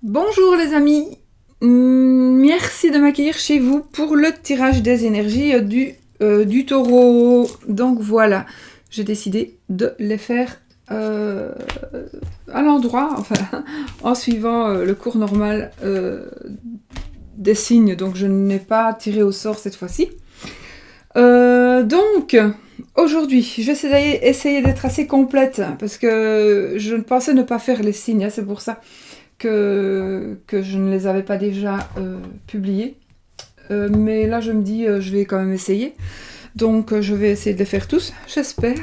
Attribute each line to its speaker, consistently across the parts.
Speaker 1: Bonjour les amis, merci de m'accueillir chez vous pour le tirage des énergies du taureau. Donc voilà, j'ai décidé de les faire à l'endroit, enfin en suivant le cours normal des signes, donc je n'ai pas tiré au sort cette fois-ci. Donc aujourd'hui, je vais essayer d'être assez complète parce que je pensais ne pas faire les signes, hein, c'est pour ça que je ne les avais pas déjà publiés. Mais là, je me dis, je vais quand même essayer. Donc, je vais essayer de les faire tous, j'espère.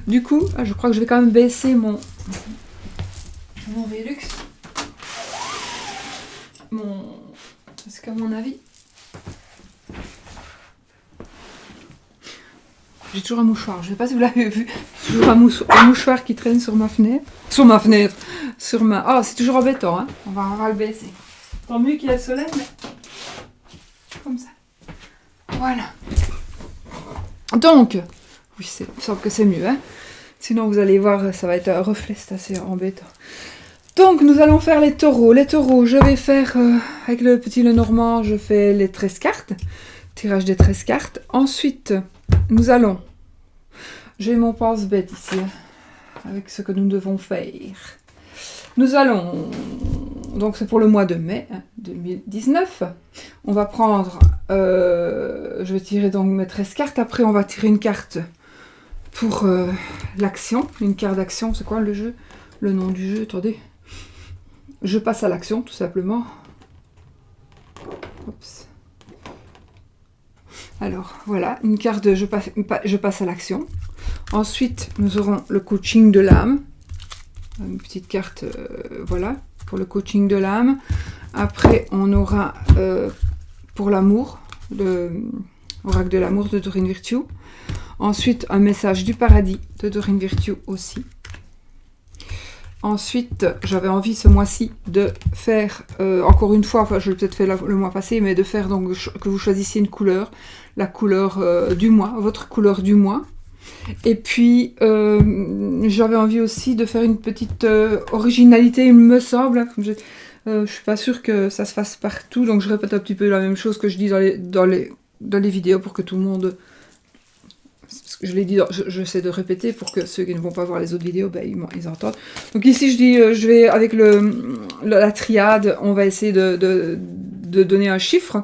Speaker 1: Du coup, je crois que je vais quand même baisser mon Velux. Parce qu'à mon avis... J'ai toujours un mouchoir, je ne sais pas si vous l'avez vu. Toujours un mouchoir qui traîne sur ma fenêtre. Oh, c'est toujours embêtant, hein. On va le baisser. Tant mieux qu'il y a le soleil, mais... Comme ça. Voilà. Donc, oui, il me semble que c'est mieux, hein. Sinon, vous allez voir, ça va être un reflet, c'est assez embêtant. Donc, nous allons faire les taureaux. Les taureaux, je vais faire, avec le petit Lenormand, je fais les 13 cartes. Tirage des 13 cartes. Ensuite, nous allons... J'ai mon pense-bête ici, hein, avec ce que nous devons faire. Nous allons... Donc, c'est pour le mois de mai 2019. On va prendre... je vais tirer donc mes 13 cartes. Après, on va tirer une carte pour l'action. Une carte d'action, c'est quoi le jeu? Le nom du jeu, attendez. Je passe à l'action, tout simplement. Oups. Alors, voilà, une carte de je passe à l'action. Ensuite, nous aurons le coaching de l'âme. Une petite carte, voilà, pour le coaching de l'âme. Après, on aura pour l'amour, l'oracle de l'amour de Dorine Virtue. Ensuite, un message du paradis de Dorine Virtue aussi. Ensuite, j'avais envie ce mois-ci de faire, encore une fois, enfin je l'ai peut-être fait le mois passé, mais de faire donc que vous choisissiez une couleur, la couleur du mois, votre couleur du mois. Et puis, j'avais envie aussi de faire une petite originalité, il me semble. Je suis pas sûre que ça se fasse partout, donc je répète un petit peu la même chose que je dis dans les vidéos pour que tout le monde... Je l'ai dit, j'essaie de répéter pour que ceux qui ne vont pas voir les autres vidéos, ben, ils entendent. Donc ici, je dis, je vais, avec la triade, on va essayer de donner un chiffre.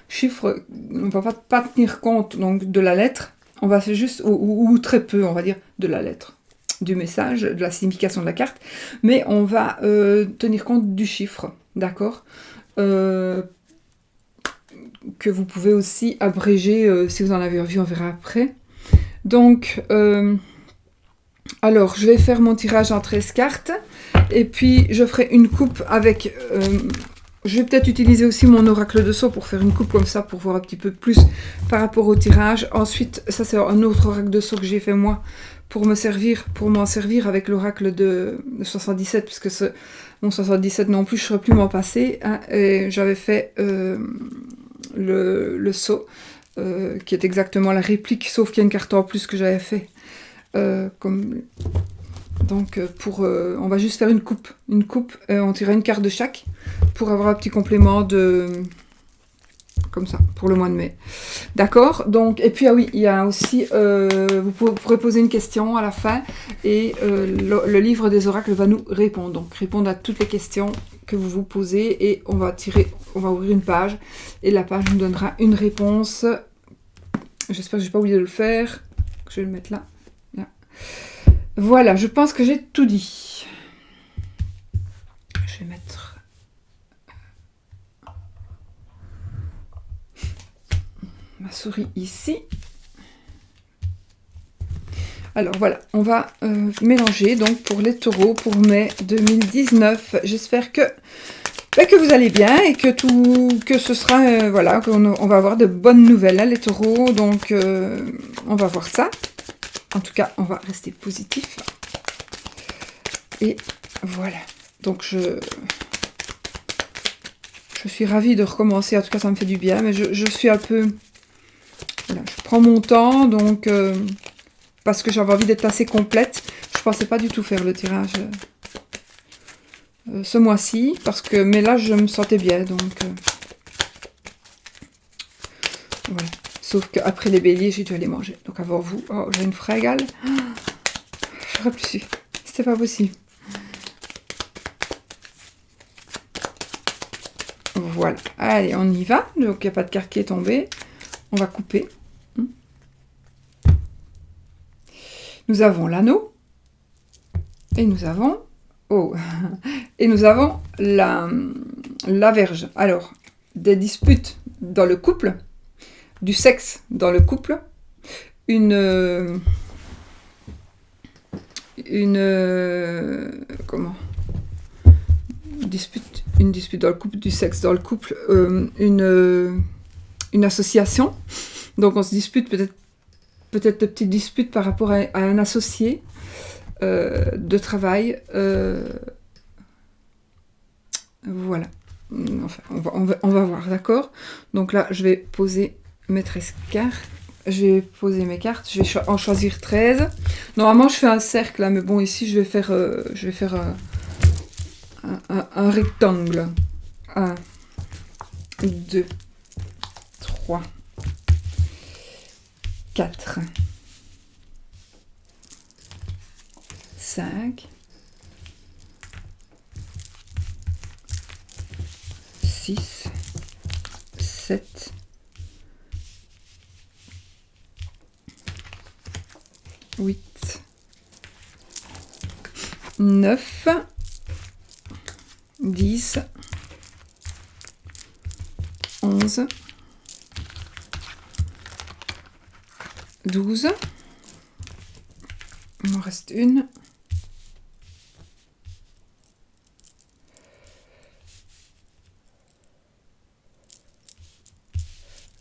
Speaker 1: Chiffre, on ne va pas tenir compte donc, de la lettre. On va faire juste, ou très peu, on va dire, de la lettre, du message, de la signification de la carte. Mais on va tenir compte du chiffre, d'accord, que vous pouvez aussi abréger si vous en avez envie, on verra après. Donc, alors, je vais faire mon tirage en 13 cartes. Et puis, je ferai une coupe avec... je vais peut-être utiliser aussi mon oracle de sceau pour faire une coupe comme ça, pour voir un petit peu plus par rapport au tirage. Ensuite, ça c'est un autre oracle de sceau que j'ai fait moi, pour m'en servir avec l'oracle de 77, puisque mon 77 non plus, je ne saurais plus m'en passer. Hein, et j'avais fait le sceau. Qui est exactement la réplique, sauf qu'il y a une carte en plus que j'avais fait. Donc, on va juste faire une coupe. On tirera une carte de chaque pour avoir un petit complément de... Comme ça, pour le mois de mai. D'accord. Donc, et puis, ah oui, il y a aussi... vous pourrez poser une question à la fin et le livre des oracles va nous répondre. Donc, répondre à toutes les questions que vous vous posez et on va ouvrir une page et la page nous donnera une réponse. J'espère que je n'ai pas oublié de le faire. Je vais le mettre là. Voilà, je pense que j'ai tout dit. Je vais mettre... ma souris ici. Alors voilà, on va mélanger donc pour les taureaux pour mai 2019. J'espère que vous allez bien et que ce sera, voilà, on va avoir de bonnes nouvelles, hein, les taureaux. Donc, on va voir ça. En tout cas, on va rester positif. Et voilà. Donc, je suis ravie de recommencer. En tout cas, ça me fait du bien. Mais je suis un peu... Voilà, je prends mon temps, donc... parce que j'avais envie d'être assez complète. Je pensais pas du tout faire le tirage ce mois-ci, parce que, mais là, je me sentais bien, donc voilà. Sauf qu'après les béliers, j'ai dû aller manger. Donc avant vous, oh, j'ai une frégale. J'aurais plus su. C'était pas possible. Voilà. Allez, on y va. Donc, il n'y a pas de carte qui est tombée. On va couper. Nous avons l'anneau. Et nous avons... Oh. Et nous avons la Vierge. Alors, des disputes dans le couple, du sexe dans le couple, comment, une dispute dans le couple, du sexe dans le couple, une association. Donc on se dispute peut-être de petites disputes par rapport à un associé de travail. Voilà. Enfin, on va voir, d'accord. Donc là, je vais poser mes 13 cartes. Je vais poser mes cartes. Je vais en choisir 13. Normalement, je fais un cercle, là, mais bon, ici, je vais faire un rectangle. 1, 2, 3, 4, 5, 6, 7, 8, 9, 10, 11, 12, il m'en reste une.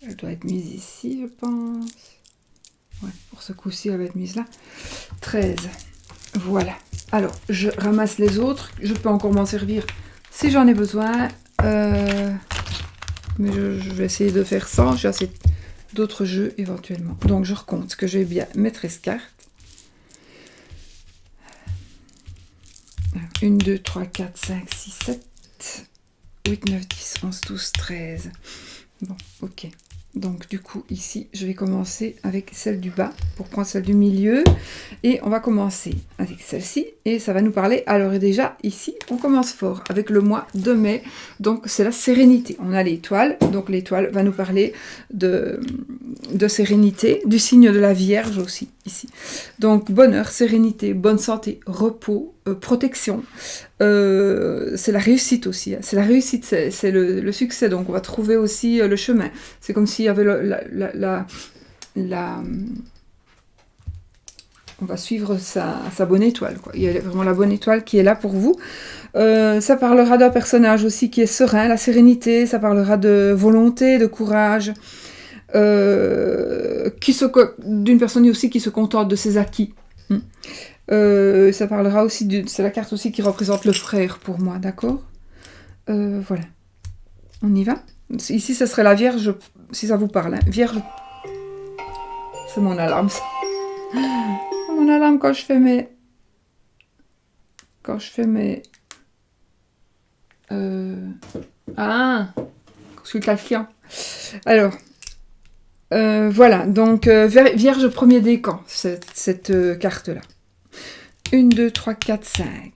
Speaker 1: Elle doit être mise ici, je pense. Ouais, pour ce coup-ci, elle va être mise là. 13. Voilà. Alors, je ramasse les autres. Je peux encore m'en servir si j'en ai besoin. Mais je vais essayer de faire sans. J'ai assez d'autres jeux éventuellement. Donc, je recompte que j'ai bien mes 13 cartes. 1, 2, 3, 4, 5, 6, 7, 8, 9, 10, 11, 12, 13. Bon, ok. Donc du coup, ici, je vais commencer avec celle du bas pour prendre celle du milieu. Et on va commencer avec celle-ci. Et ça va nous parler... Alors déjà, ici, on commence fort avec le mois de mai. Donc c'est la sérénité. On a l'étoile. Donc l'étoile va nous parler de sérénité, du signe de la Vierge aussi, ici. Donc bonheur, sérénité, bonne santé, repos, protection. C'est la réussite aussi. C'est la réussite, c'est le succès. Donc on va trouver aussi le chemin. C'est comme s'il y avait on va suivre sa bonne étoile, quoi. Il y a vraiment la bonne étoile qui est là pour vous. Ça parlera d'un personnage aussi qui est serein, la sérénité. Ça parlera de volonté, de courage. D'une personne aussi qui se contente de ses acquis. Ça parlera aussi c'est la carte aussi qui représente le frère pour moi, d'accord. Voilà. On y va. Ici, ce serait la Vierge, si ça vous parle. Hein. Vierge. C'est mon alarme. C'est mon alarme quand je fais mes... consultation. Alors... voilà, donc Vierge premier décan, cette carte-là. 1, 2, 3, 4, 5.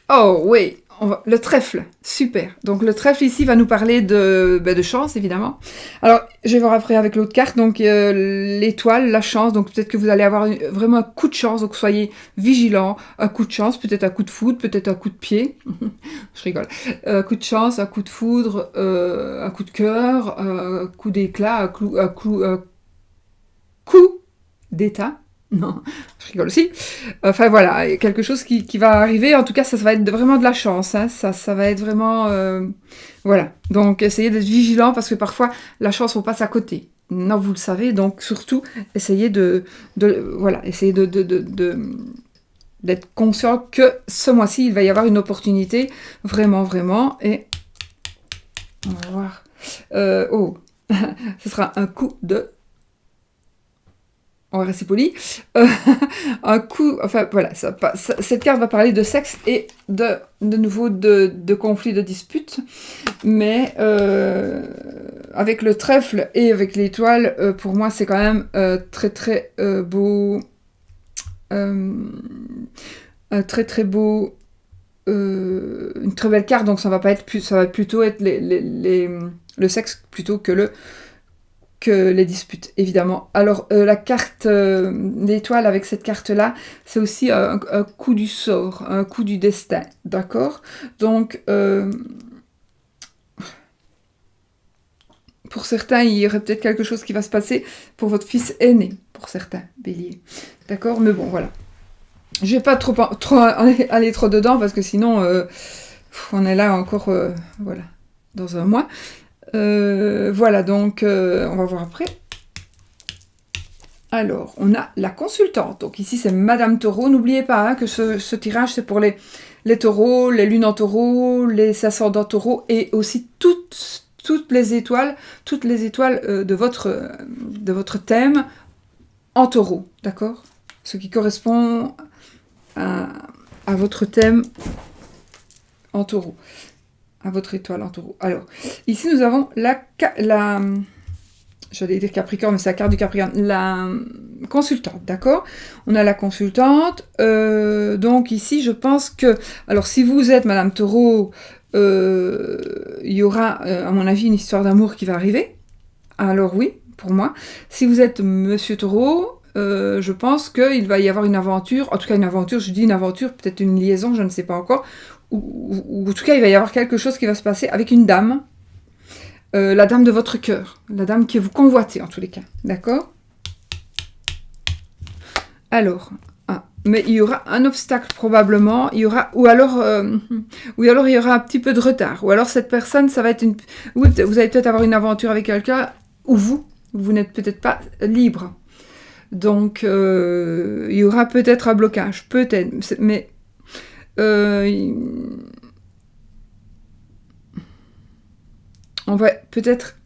Speaker 1: Oh oui, le trèfle, super. Donc le trèfle ici va nous parler de chance, évidemment. Alors, je vais voir après avec l'autre carte, donc l'étoile, la chance, donc peut-être que vous allez avoir vraiment un coup de chance, donc soyez vigilants, un coup de chance, peut-être un coup de foudre, peut-être un coup de pied, je rigole, un coup de chance, un coup de foudre, un coup de cœur, un coup d'éclat, un coup d'état. Non, je rigole aussi. Enfin voilà, quelque chose qui va arriver. En tout cas, ça va être vraiment de la chance. Hein. Ça va être vraiment... voilà. Donc, essayez d'être vigilant parce que parfois, la chance, on passe à côté. Non, vous le savez. Donc, surtout, essayez d'être conscient que ce mois-ci, il va y avoir une opportunité. Vraiment, vraiment. Et on va voir. Ce sera un coup de... on va rester poli, un coup, enfin voilà, cette carte va parler de sexe et de nouveau de conflits, de disputes, mais avec le trèfle et avec l'étoile, pour moi c'est quand même très très beau, très très beau, une très belle carte, donc ça va pas être ça va plutôt être le sexe plutôt que les disputes, évidemment. Alors, la carte d'étoile avec cette carte-là, c'est aussi un coup du sort, un coup du destin, d'accord? Donc, pour certains, il y aurait peut-être quelque chose qui va se passer pour votre fils aîné, pour certains, Bélier. D'accord? Mais bon, voilà. Je vais pas trop aller trop dedans, parce que sinon, on est là encore, voilà, dans un mois. Voilà, donc on va voir après. Alors, on a la consultante. Donc ici, c'est Madame Taureau. N'oubliez pas hein, que ce tirage, c'est pour les taureaux, les lunes en taureau, les ascendants taureaux et aussi toutes les étoiles de votre thème en taureau. D'accord? Ce qui correspond à votre thème en taureau. À votre étoile en taureau. Alors, ici, nous avons j'allais dire Capricorne, mais c'est la carte du Capricorne, la consultante, d'accord? On a la consultante, donc ici, je pense que, alors si vous êtes Madame Taureau, il y aura, à mon avis, une histoire d'amour qui va arriver, alors oui, pour moi. Si vous êtes Monsieur Taureau, je pense qu'il va y avoir une aventure, en tout cas une aventure, je dis une aventure, peut-être une liaison, je ne sais pas encore, ou en tout cas, il va y avoir quelque chose qui va se passer avec une dame, la dame de votre cœur, la dame que vous convoitez en tous les cas, d'accord? Alors, mais il y aura un obstacle probablement, ou alors il y aura un petit peu de retard, ou alors cette personne, ça va être vous allez peut-être avoir une aventure avec quelqu'un, ou vous n'êtes peut-être pas libre, donc il y aura peut-être un blocage, peut-être, mais on va peut-être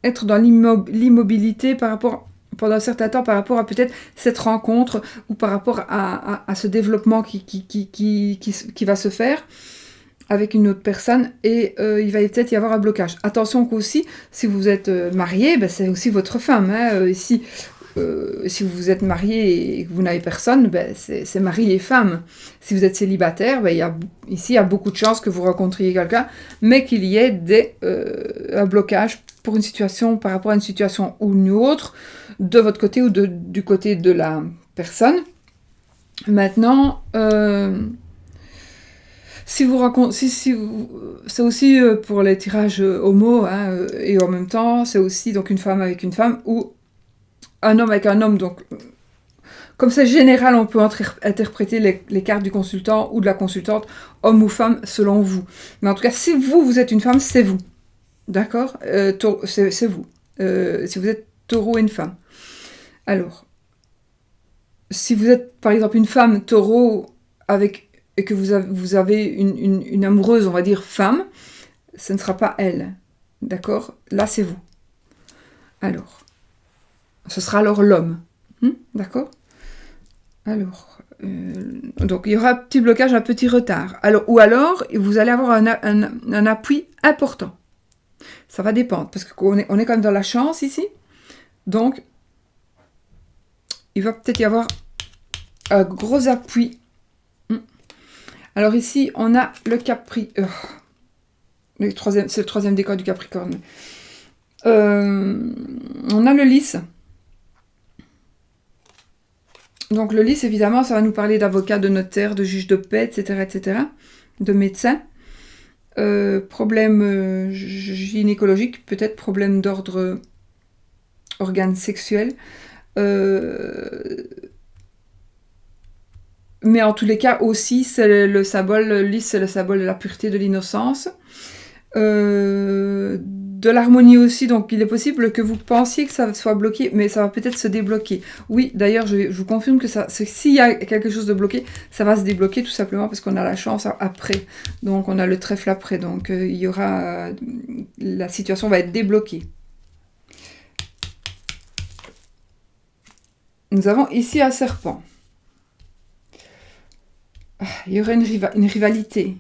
Speaker 1: être dans l'immobilité pendant un certain temps par rapport à peut-être cette rencontre ou par rapport à ce développement qui va se faire avec une autre personne et il va peut-être y avoir un blocage. Attention qu'aussi, si vous êtes marié, ben c'est aussi votre femme. Hein, si vous êtes marié et que vous n'avez personne, ben c'est mari et femme. Si vous êtes célibataire, ben ici il y a beaucoup de chances que vous rencontriez quelqu'un, mais qu'il y ait un blocage pour une situation, par rapport à une situation ou une autre, de votre côté ou du côté de la personne. Maintenant, c'est aussi pour les tirages homo, hein, et en même temps, c'est aussi donc une femme avec une femme ou un homme avec un homme. Donc, comme c'est général, on peut interpréter les cartes du consultant ou de la consultante, homme ou femme, selon vous. Mais en tout cas, si vous êtes une femme, c'est vous. D'accord? C'est vous. Si vous êtes taureau et une femme. Alors, si vous êtes, par exemple, une femme taureau et que vous avez une amoureuse, on va dire, femme, ce ne sera pas elle. D'accord? Là, c'est vous. Alors, ce sera alors l'homme. D'accord? Alors, donc il y aura un petit blocage, un petit retard. Ou alors, vous allez avoir un appui important. Ça va dépendre, parce qu'on est quand même dans la chance ici. Donc, il va peut-être y avoir un gros appui. Alors ici, on a le Capricorne. C'est le troisième décan du Capricorne. On a le lys. Donc le lys, évidemment, ça va nous parler d'avocat, de notaire, de juge de paix, etc., de médecin. Problème gynécologique, peut-être problème d'ordre organe sexuel. Mais en tous les cas aussi, c'est le symbole, le lys, c'est le symbole de la pureté, de l'innocence. De l'harmonie aussi, donc il est possible que vous pensiez que ça soit bloqué, mais ça va peut-être se débloquer. Oui, d'ailleurs, je vous confirme que s'il y a quelque chose de bloqué, ça va se débloquer tout simplement parce qu'on a la chance après. Donc on a le trèfle après, donc il y aura... la situation va être débloquée. Nous avons ici un serpent. Il y aurait une rivalité.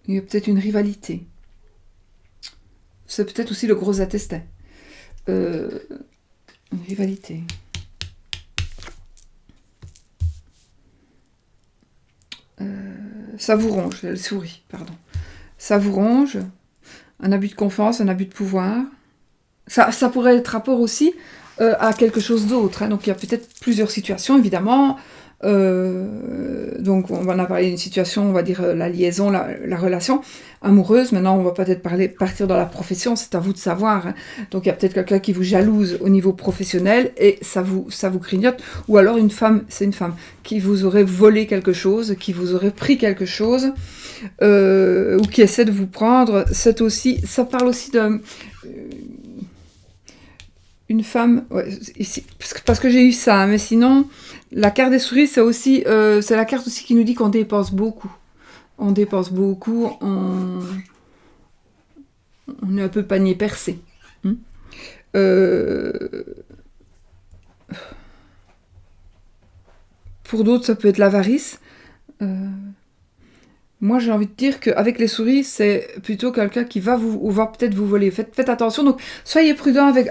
Speaker 1: Il y a peut-être une rivalité. C'est peut-être aussi le gros attestin. Une rivalité. Ça vous ronge, elle sourit, pardon. Ça vous ronge, un abus de confiance, un abus de pouvoir. Ça pourrait être rapport aussi à quelque chose d'autre. Hein. Donc il y a peut-être plusieurs situations, évidemment. Donc on en a parlé d'une situation, on va dire la liaison, la relation amoureuse. Maintenant on va peut-être partir dans la profession, c'est à vous de savoir. Hein. Donc il y a peut-être quelqu'un qui vous jalouse au niveau professionnel et ça vous grignote. Ou alors c'est une femme qui vous aurait volé quelque chose, qui vous aurait pris quelque chose, ou qui essaie de vous prendre. Ça parle aussi de une femme, ouais, ici, parce que j'ai eu ça, hein, mais sinon, la carte des souris, c'est aussi, c'est la carte aussi qui nous dit qu'on dépense beaucoup. On dépense beaucoup, on est un peu panier percé. Pour d'autres, ça peut être l'avarice. Moi, j'ai envie de dire qu'avec les souris, c'est plutôt quelqu'un qui va peut-être vous voler. Faites attention. Donc, soyez prudent avec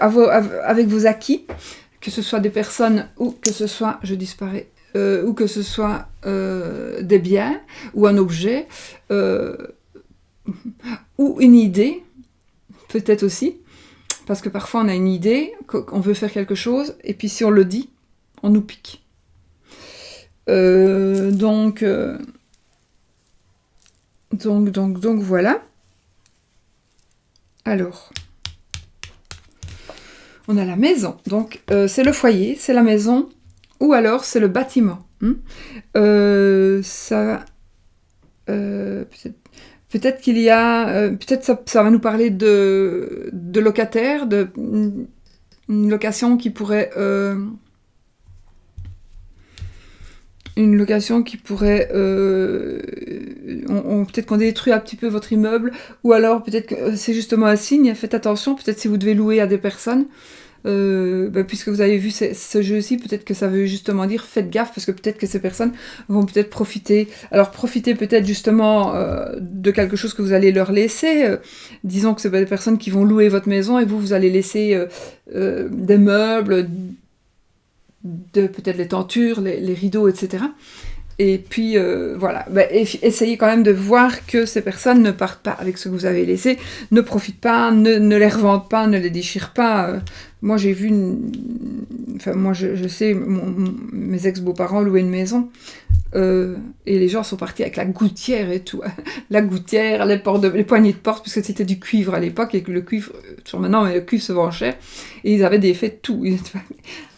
Speaker 1: vos acquis, que ce soit des personnes ou que ce soit, ou que ce soit des biens ou un objet ou une idée, peut-être aussi, parce que parfois on a une idée, qu'on veut faire quelque chose, et puis si on le dit, on nous pique. Donc voilà. Alors, on a la maison. Donc, c'est le foyer, c'est la maison, ou alors c'est le bâtiment. Peut-être qu'il y a... peut-être ça va nous parler de locataires, une location qui pourrait... peut-être qu'on détruit un petit peu votre immeuble, ou alors peut-être que c'est justement un signe, faites attention, peut-être si vous devez louer à des personnes, puisque vous avez vu ce jeu-ci, peut-être que ça veut justement dire faites gaffe, parce que peut-être que ces personnes vont peut-être profiter. Alors profitez peut-être justement de quelque chose que vous allez leur laisser, disons que c'est des personnes qui vont louer votre maison, et vous allez laisser des meubles, peut-être les tentures, les rideaux, etc. Et puis, voilà. Essayez quand même de voir que ces personnes ne partent pas avec ce que vous avez laissé, ne profitent pas, ne les revendent pas, ne les déchirent pas. Moi, j'ai vu... je sais, mes ex-beaux-parents louaient une maison, et les gens sont partis avec la gouttière et tout. La gouttière, les poignées de porte, parce que c'était du cuivre à l'époque, et que le cuivre, maintenant, le cuivre se vend cher, et ils avaient défait tout.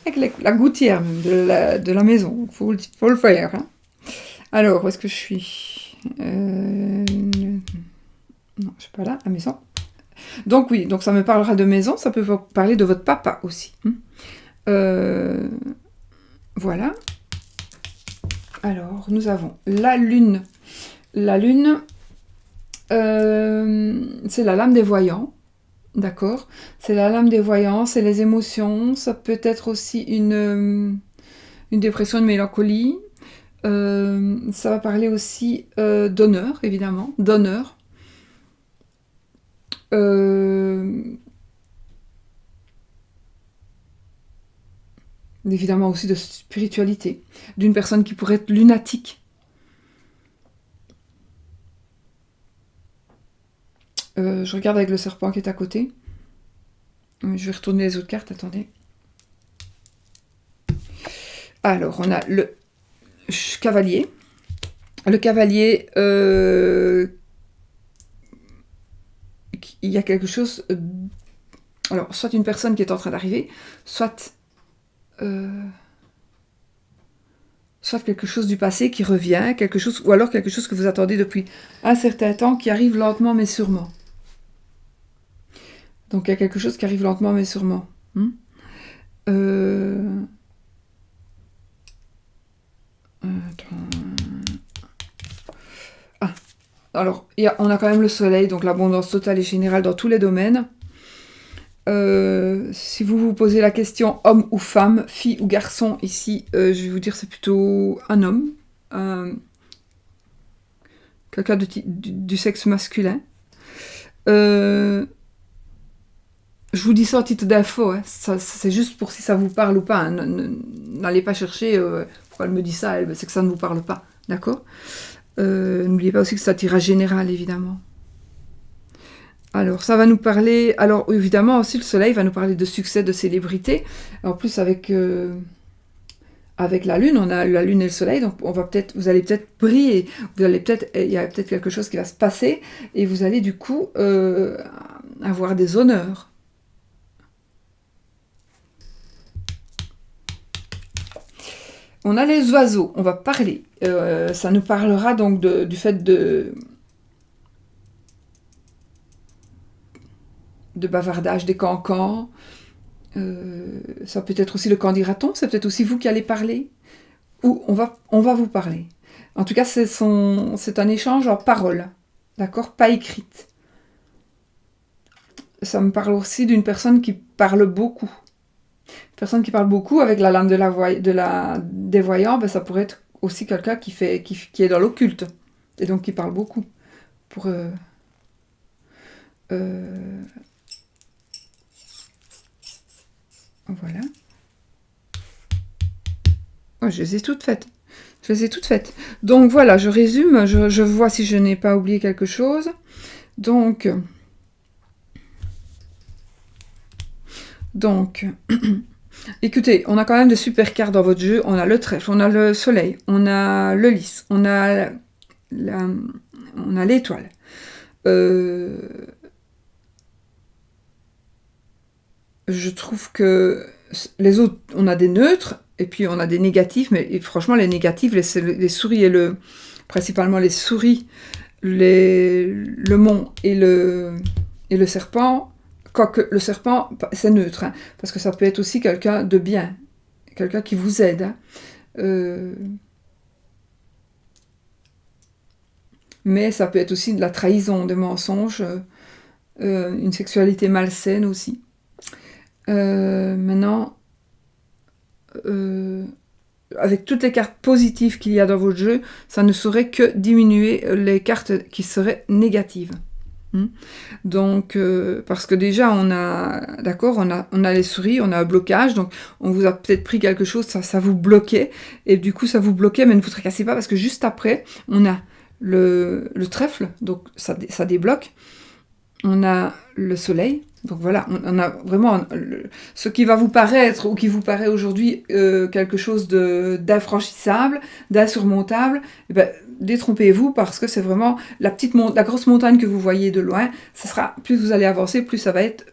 Speaker 1: Avec la gouttière même de la maison. Faut le faire. Hein. Alors, où est-ce que je suis Non, je suis pas là, la maison. Donc oui, donc ça me parlera de maison, ça peut vous parler de votre papa aussi. Voilà. Alors, nous avons la lune. La lune, c'est la lame des voyants. D'accord, c'est la lame des voyants, c'est les émotions, ça peut être aussi une dépression, une mélancolie. Ça va parler aussi d'honneur, évidemment, d'honneur. Évidemment aussi de spiritualité, d'une personne qui pourrait être lunatique. Je regarde avec le serpent qui est à côté. Je vais retourner les autres cartes, attendez. Alors, on a le cavalier. Le cavalier, il y a quelque chose... alors, soit une personne qui est en train d'arriver, soit quelque chose du passé qui revient, ou alors quelque chose que vous attendez depuis un certain temps, qui arrive lentement mais sûrement. Donc il y a quelque chose qui arrive lentement mais sûrement. Alors, on a quand même le soleil, donc l'abondance totale et générale dans tous les domaines. Si vous vous posez la question homme ou femme, fille ou garçon, ici, je vais vous dire c'est plutôt un homme, quelqu'un du sexe masculin. Je vous dis ça en titre d'info, hein. C'est juste pour si ça vous parle ou pas. Hein. N'allez pas chercher pourquoi elle me dit ça, c'est que ça ne vous parle pas, d'accord. N'oubliez pas aussi que c'est un tirage général, évidemment. Alors, ça va nous parler... Alors, évidemment, aussi, le soleil va nous parler de succès, de célébrité. En plus, avec la lune, on a la lune et le soleil, donc vous allez peut-être briller. Il y a peut-être quelque chose qui va se passer, et vous allez, du coup, avoir des honneurs. On a les oiseaux, on va parler. Ça nous parlera donc du fait de bavardage, des cancans. Ça peut être aussi le qu'en dira-t-on, c'est peut-être aussi vous qui allez parler. Ou on va vous parler. En tout cas, c'est un échange en parole, d'accord, pas écrite. Ça me parle aussi d'une personne qui parle beaucoup. Personne qui parle beaucoup, avec la lame des voyants, ben ça pourrait être aussi quelqu'un qui est dans l'occulte, et donc qui parle beaucoup. Voilà. Oh, je les ai toutes faites. Donc voilà, je résume, je vois si je n'ai pas oublié quelque chose. Donc écoutez, on a quand même de super cartes dans votre jeu. On a le trèfle, on a le soleil, on a le lys, on a l'étoile. Je trouve que les autres, on a des neutres, et puis on a des négatifs, mais franchement, les négatifs, les souris principalement les souris, le mont et le serpent, quoique le serpent, c'est neutre, hein, parce que ça peut être aussi quelqu'un de bien, quelqu'un qui vous aide. Hein. Mais ça peut être aussi de la trahison, des mensonges, une sexualité malsaine aussi. Maintenant, avec toutes les cartes positives qu'il y a dans votre jeu, ça ne saurait que diminuer les cartes qui seraient négatives. Donc, parce que déjà, on a les souris, on a un blocage, donc on vous a peut-être pris quelque chose, ça vous bloquait, et du coup, ça vous bloquait, mais ne vous tracassez pas, parce que juste après, on a le trèfle, donc ça débloque, on a le soleil, donc voilà, on a vraiment ce qui va vous paraître, ou qui vous paraît aujourd'hui quelque chose d'infranchissable, d'insurmontable, eh ben, détrompez-vous, parce que c'est vraiment la grosse montagne que vous voyez de loin, ça sera, plus vous allez avancer, plus ça va être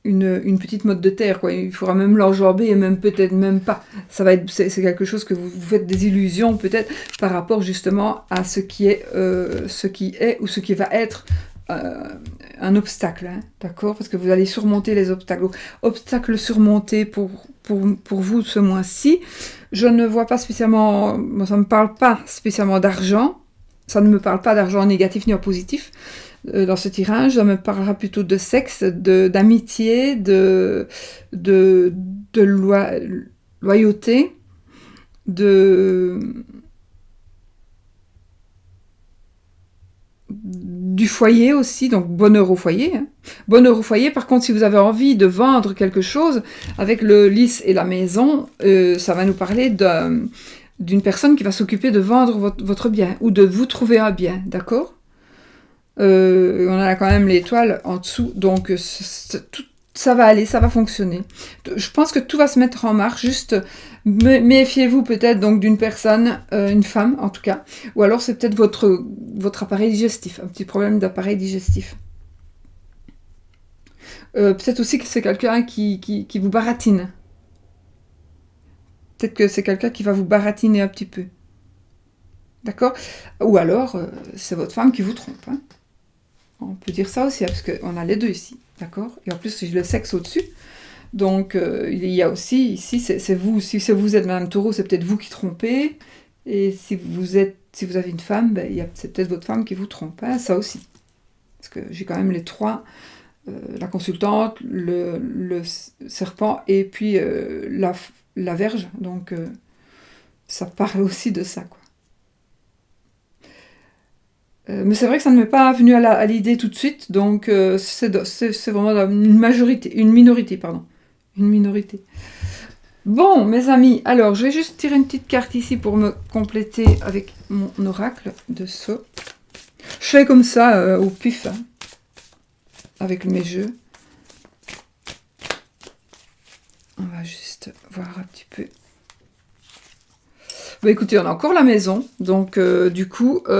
Speaker 1: une petite motte de terre, quoi. Il faudra même l'enjamber, et même peut-être même pas. C'est quelque chose que vous faites des illusions, peut-être, par rapport justement à ce qui est ou ce qui va être un obstacle, hein, d'accord, parce que vous allez surmonter les obstacles. Obstacles surmontés pour vous ce mois-ci. Je ne vois pas spécialement, ça ne me parle pas spécialement d'argent, ça ne me parle pas d'argent négatif ni en positif dans ce tirage, ça me parlera plutôt de sexe, d'amitié, de loyauté, du foyer aussi, donc bonheur au foyer. Hein. Bonheur au foyer, par contre, si vous avez envie de vendre quelque chose, avec le lys et la maison, ça va nous parler d'une personne qui va s'occuper de vendre votre bien, ou de vous trouver un bien, d'accord. On a quand même l'étoile en dessous, donc ça va aller, ça va fonctionner. Je pense que tout va se mettre en marche, juste méfiez-vous peut-être donc d'une personne, une femme en tout cas, ou alors c'est peut-être votre appareil digestif, un petit problème d'appareil digestif. Peut-être aussi que c'est quelqu'un qui vous baratine. Peut-être que c'est quelqu'un qui va vous baratiner un petit peu. D'accord ? Ou alors, c'est votre femme qui vous trompe. Hein. On peut dire ça aussi, parce qu'on a les deux ici. D'accord ? Et en plus, j'ai le sexe au-dessus. Donc, il y a aussi, ici, c'est vous. Si vous êtes Madame Taureau, c'est peut-être vous qui trompez. Et si vous avez une femme, c'est peut-être votre femme qui vous trompe. Hein, ça aussi. Parce que j'ai quand même les trois la consultante, le serpent et puis la verge. Donc ça parle aussi de ça, quoi. Mais c'est vrai que ça ne m'est pas venu à l'idée tout de suite, donc c'est vraiment une minorité, pardon. Une minorité. Bon, mes amis, alors je vais juste tirer une petite carte ici pour me compléter avec mon oracle de Sceaux. Je fais comme ça, au pif, hein, avec mes jeux. On va juste voir un petit peu. Bah écoutez, on a encore la maison, donc du coup, ça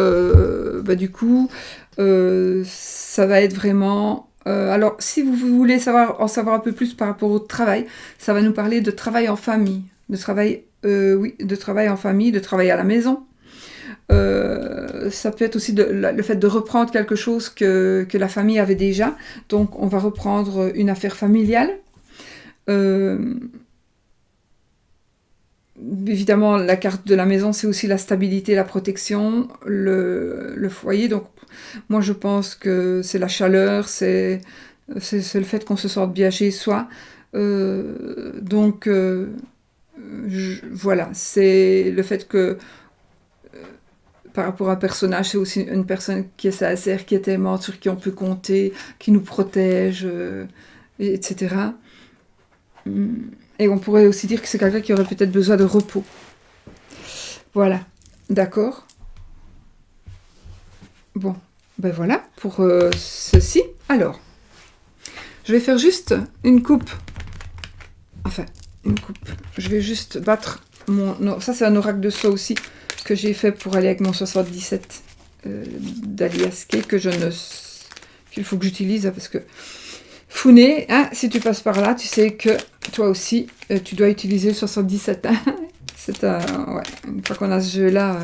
Speaker 1: va être vraiment... alors, si vous voulez en savoir un peu plus par rapport au travail, ça va nous parler de travail en famille, de travail en famille, de travail à la maison. Ça peut être aussi le fait de reprendre quelque chose que la famille avait déjà. Donc, on va reprendre une affaire familiale. Évidemment, la carte de la maison, c'est aussi la stabilité, la protection, le foyer. Donc, moi, je pense que c'est la chaleur, c'est le fait qu'on se sente bien chez soi. Voilà, c'est le fait que, par rapport à un personnage, c'est aussi une personne qui est sincère, qui est aimante, sur qui on peut compter, qui nous protège, etc. Et on pourrait aussi dire que c'est quelqu'un qui aurait peut-être besoin de repos. Voilà, d'accord. Bon, ben voilà pour ceci. Alors, je vais faire juste une coupe. Enfin, une coupe. Je vais juste battre mon... Non, ça, c'est un oracle de Sceaux aussi que j'ai fait pour aller avec mon 77 d'Aliaské qu'il faut que j'utilise parce que... Founé, hein, si tu passes par là, tu sais que toi aussi, tu dois utiliser le 77. Hein. Ouais, une fois qu'on a ce jeu-là,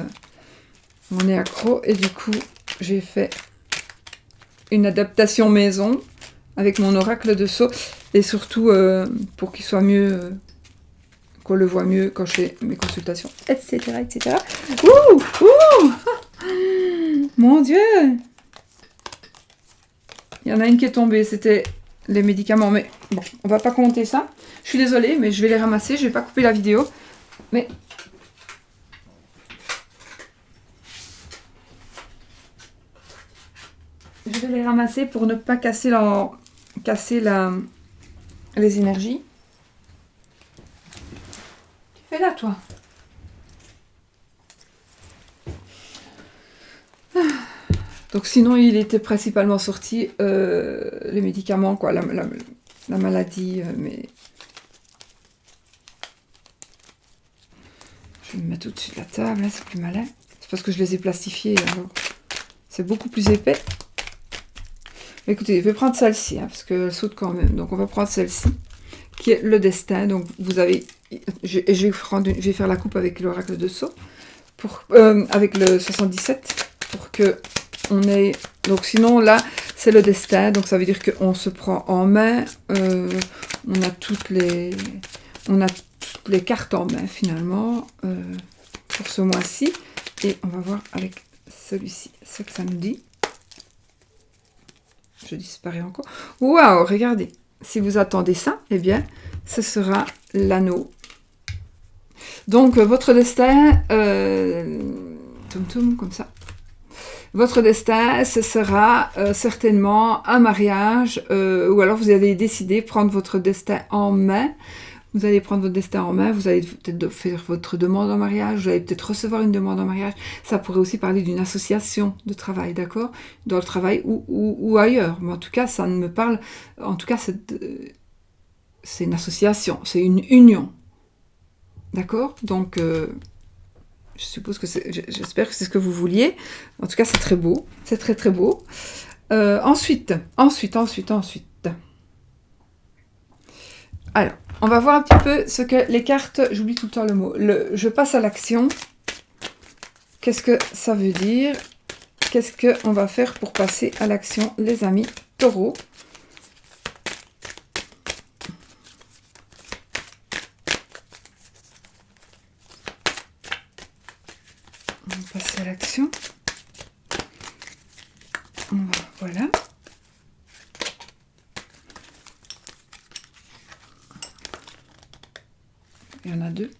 Speaker 1: on est accro. Et du coup, j'ai fait une adaptation maison avec mon oracle de Sceaux. Et surtout, pour qu'il soit mieux, qu'on le voit mieux quand je fais mes consultations, etc. etc. Ouh, ouh. Mon Dieu! Il y en a une qui est tombée, c'était... les médicaments, mais bon, on va pas compter ça. Je suis désolée, mais je vais les ramasser. Je vais pas couper la vidéo, mais je vais les ramasser pour ne pas casser les énergies. Tu fais là, toi. Donc sinon, il était principalement sorti les médicaments, quoi, la maladie, mais... Je vais me mettre au-dessus de la table, là, c'est plus malin. C'est parce que je les ai plastifiés, alors c'est beaucoup plus épais. Mais écoutez, je vais prendre celle-ci, hein, parce qu'elle saute quand même. Donc on va prendre celle-ci, qui est le destin. Donc vous avez... Je vais faire la coupe avec l'oracle de Sceaux, avec le 77, pour que on ait... Donc sinon, là, c'est le destin. Donc ça veut dire qu'on se prend en main. On a toutes les cartes en main, finalement, pour ce mois-ci. Et on va voir avec celui-ci ce que ça nous dit. Je disparais encore. Waouh, regardez. Si vous attendez ça, eh bien, ce sera l'anneau. Donc, votre destin... comme ça. Votre destin, ce sera certainement un mariage, ou alors vous allez décider de prendre votre destin en main. Vous allez prendre votre destin en main, vous allez peut-être faire votre demande en mariage, vous allez peut-être recevoir une demande en mariage. Ça pourrait aussi parler d'une association de travail, d'accord? Dans le travail ou ailleurs. Mais en tout cas, ça ne me parle... En tout cas, c'est une association, c'est une union. D'accord? Donc... je suppose que j'espère que c'est ce que vous vouliez. En tout cas, c'est très beau. C'est très, très beau. Ensuite. Alors, on va voir un petit peu ce que les cartes... J'oublie tout le temps le mot. Je passe à l'action. Qu'est-ce que ça veut dire? Qu'est-ce qu'on va faire pour passer à l'action, les amis taureaux? On va passer à l'action. Voilà. Il y en a 2.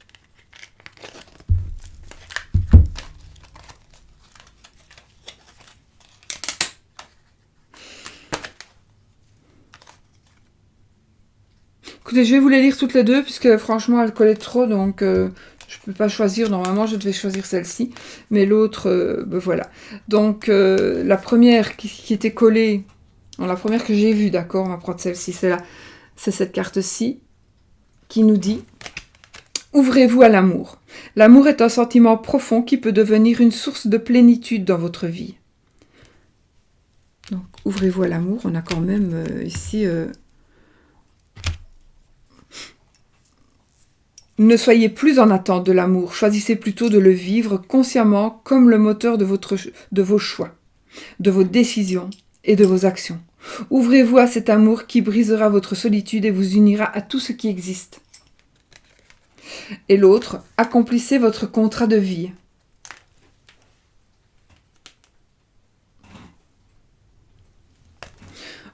Speaker 1: Écoutez, je vais vous les lire toutes les deux, puisque franchement, elles collaient trop, donc je ne peux pas choisir. Normalement, je devais choisir celle-ci, mais l'autre, ben voilà. Donc, la première qui était collée, la première que j'ai vue, d'accord, on va prendre celle-ci, c'est cette carte-ci, qui nous dit « Ouvrez-vous à l'amour. L'amour est un sentiment profond qui peut devenir une source de plénitude dans votre vie. » Donc, ouvrez-vous à l'amour. On a quand même ici... Ne soyez plus en attente de l'amour, choisissez plutôt de le vivre consciemment comme le moteur de vos choix, de vos décisions et de vos actions. Ouvrez-vous à cet amour qui brisera votre solitude et vous unira à tout ce qui existe. Et l'autre, accomplissez votre contrat de vie.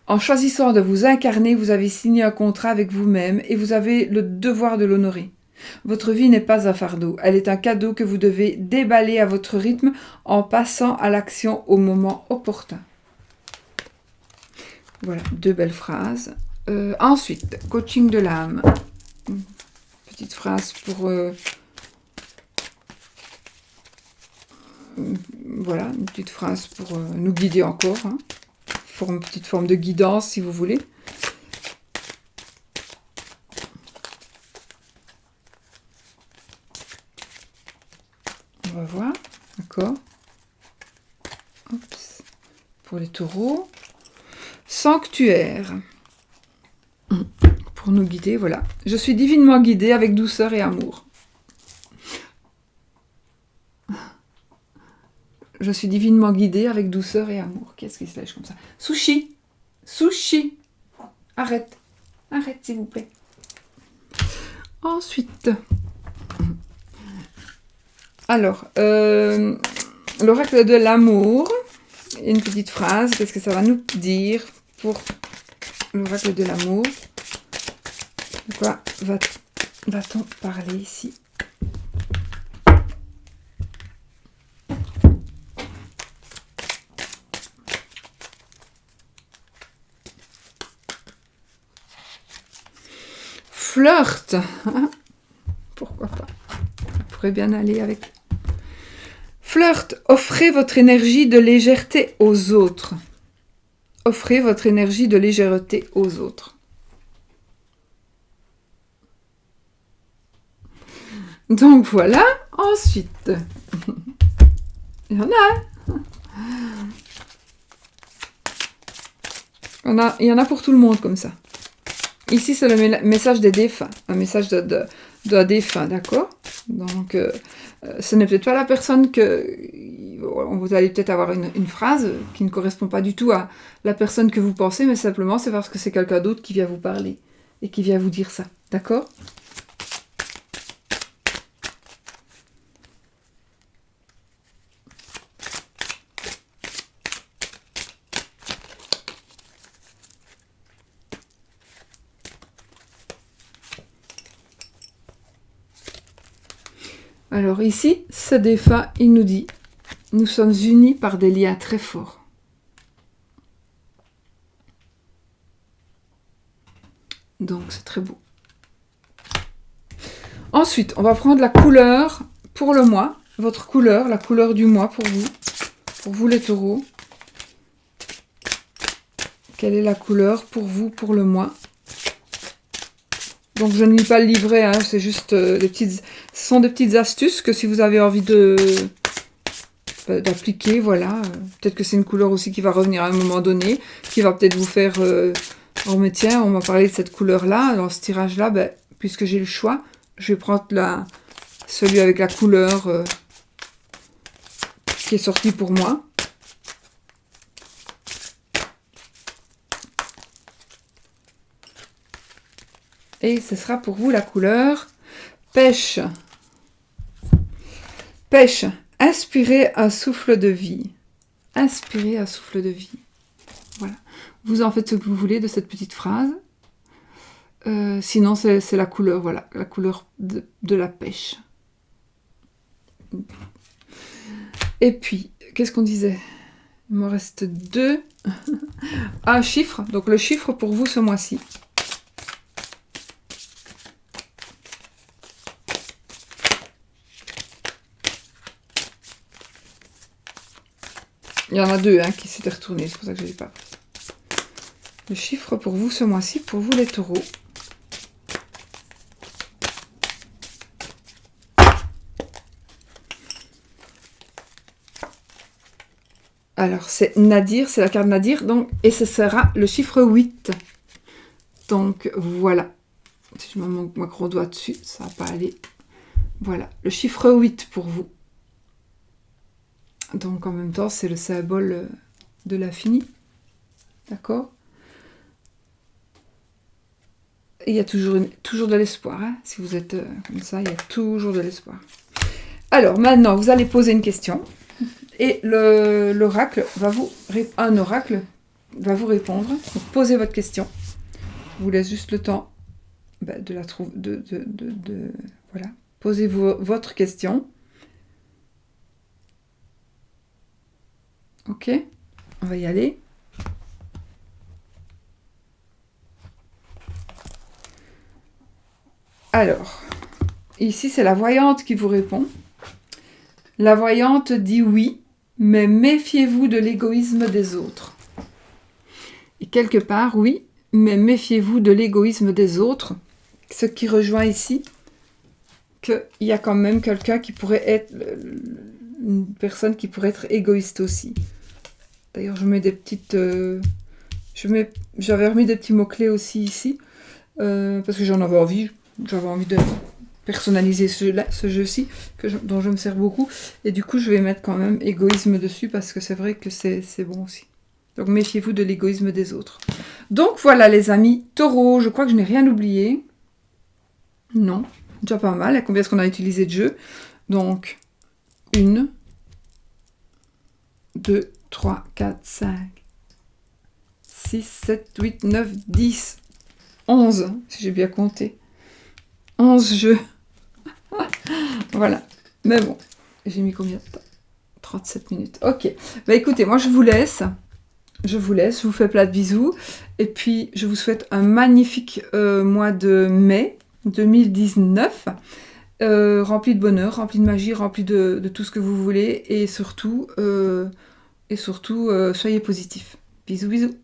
Speaker 1: En choisissant de vous incarner, vous avez signé un contrat avec vous-même et vous avez le devoir de l'honorer. Votre vie n'est pas un fardeau, elle est un cadeau que vous devez déballer à votre rythme en passant à l'action au moment opportun. Voilà, 2 belles phrases. Ensuite, coaching de l'âme. Petite phrase pour... voilà, une petite phrase pour nous guider encore. Hein, pour une petite forme de guidance si vous voulez. On va voir, d'accord. Pour les taureaux. Sanctuaire. Pour nous guider, voilà. Je suis divinement guidée avec douceur et amour. Je suis divinement guidée avec douceur et amour. Qu'est-ce qui se lèche comme ça? Sushi. Sushi. Arrête. Arrête, s'il vous plaît. Ensuite... Alors, l'oracle de l'amour, une petite phrase, qu'est-ce que ça va nous dire pour l'oracle de l'amour? De quoi va-t-on parler ici? Flirt. Pourquoi pas? Ça pourrait bien aller avec... Flirt, offrez votre énergie de légèreté aux autres. Offrez votre énergie de légèreté aux autres. Donc voilà, ensuite, il y en a. Il y en a pour tout le monde comme ça. Ici, c'est le message des défunts, un message d'un défunt, d'accord? Donc, ce n'est peut-être pas la personne que... Vous allez peut-être avoir une phrase qui ne correspond pas du tout à la personne que vous pensez, mais simplement c'est parce que c'est quelqu'un d'autre qui vient vous parler et qui vient vous dire ça, d'accord? Alors ici, ce défunt, il nous dit, nous sommes unis par des liens très forts. Donc c'est très beau. Ensuite, on va prendre la couleur pour le mois, votre couleur, la couleur du mois pour vous les taureaux. Quelle est la couleur pour vous pour le mois? Donc je ne lis pas le livret, hein, c'est juste ce sont des petites astuces que si vous avez envie d'appliquer, voilà. Peut-être que c'est une couleur aussi qui va revenir à un moment donné, qui va peut-être vous faire... oh mais tiens, on m'a parlé de cette couleur-là, dans ce tirage-là, ben, puisque j'ai le choix, je vais prendre celui avec la couleur qui est sorti pour moi. Et ce sera pour vous la couleur pêche. Pêche, inspirez un souffle de vie. Inspirez un souffle de vie. Voilà. Vous en faites ce que vous voulez de cette petite phrase. Sinon, c'est la couleur, voilà, la couleur de la pêche. Et puis, qu'est-ce qu'on disait? Il me reste 2. Un chiffre, donc le chiffre pour vous ce mois-ci. Il y en a 2 hein, qui s'étaient retournés, c'est pour ça que je ne l'ai pas. Le chiffre pour vous ce mois-ci, pour vous les taureaux. Alors, c'est Nadir, c'est la carte Nadir, donc, et ce sera le chiffre 8. Donc, voilà. Si je me mets ma gros doigt dessus, ça va pas aller. Voilà, le chiffre 8 pour vous. Donc, en même temps, c'est le symbole de l'infini. D'accord? Et il y a toujours de l'espoir. Hein? Si vous êtes comme ça, il y a toujours de l'espoir. Alors, maintenant, vous allez poser une question. Et l'oracle va vous répondre. Donc, posez votre question. Je vous laisse juste le temps de la trouver. Voilà. Posez-vous votre question. Ok, on va y aller. Alors, ici c'est la voyante qui vous répond. La voyante dit oui, mais méfiez-vous de l'égoïsme des autres. Et quelque part, oui, mais méfiez-vous de l'égoïsme des autres. Ce qui rejoint ici qu'il y a quand même quelqu'un qui pourrait être, une personne qui pourrait être égoïste aussi. D'ailleurs, je mets des petites... j'avais remis des petits mots-clés aussi ici, parce que j'en avais envie. J'avais envie de personnaliser ce jeu-ci, dont je me sers beaucoup. Et du coup, je vais mettre quand même égoïsme dessus, parce que c'est vrai que c'est bon aussi. Donc, méfiez-vous de l'égoïsme des autres. Donc, voilà les amis. Taureau, je crois que je n'ai rien oublié. Non, déjà pas mal. Combien est-ce qu'on a utilisé de jeux? Donc, 1, 2, 3, 4, 5, 6, 7, 8, 9, 10, 11, si j'ai bien compté. 11 jeux. Voilà. Mais bon, j'ai mis combien de temps? 37 minutes. Ok. Bah écoutez, moi je vous laisse. Je vous fais plein de bisous. Et puis, je vous souhaite un magnifique mois de mai 2019. Rempli de bonheur, rempli de magie, rempli de tout ce que vous voulez. Et surtout soyez positifs. Bisous, bisous.